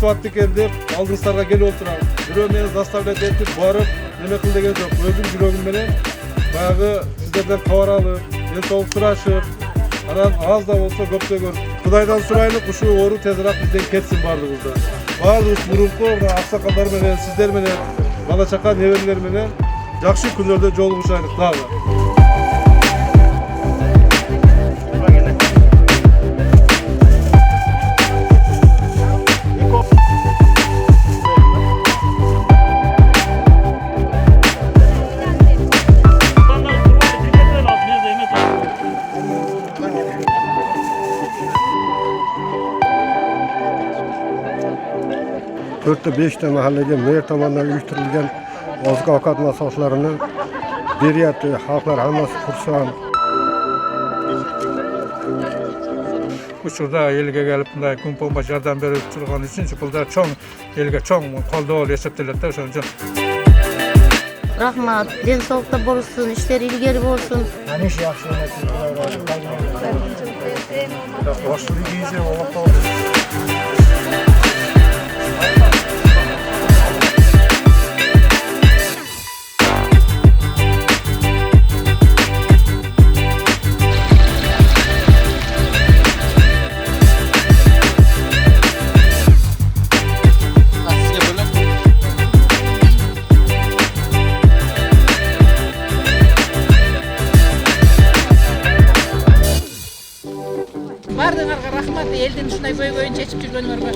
Vakti geldi, aldığınızlarga gelip oturalım. Biro meni zastavlet etip barıp neme kıl degen jok. Özüm жүрөгүм менен баягы сиздерден кабар алып, ден соолук сурашып, анан аз да болсо көптөгөн Кудайдан сурайлык ушул оору тезирээк бизден кетсин бардыгыбызда. Баарыбыз мурунку аксакалдар менен, сиздер менен, бала чака неберелер менен жакшы күнлөрдө жолугушайлык дагы. Dörtte beşte mahallede mer tomonidan uyushtirilgan oziq ovqat mahsulotlarining beryapti. Xalqlar hammasi xursand. Учурда элге келип мындай күн помощь жардам берип турган үчүн бул да чоң элге чоң колдоо болуп эсептелет да, ошон үчүн. Рахмат, ден соолукта болсун, иштери илгери болсун. Аны жакшы өнөтүп Бардыңарга рахмат, элдин ушундай көйгөйүн чечип жүргөнүңөргө.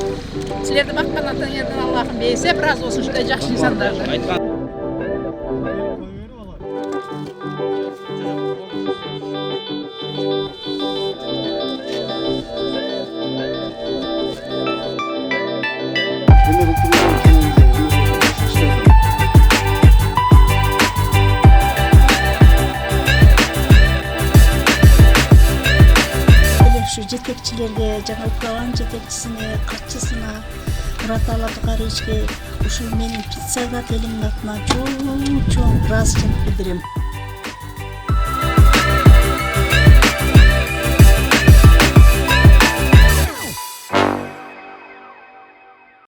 Силерди баккандан кийин Аллахым бейсеп разы болсун ушундай жакшы инсандарды. Şu жетекчилерге, жана управлан жетекчисине, катчысына, Мураталы Тукариевичке, ушул менин председателимдин атынан чоң ыраазычылык билдирем.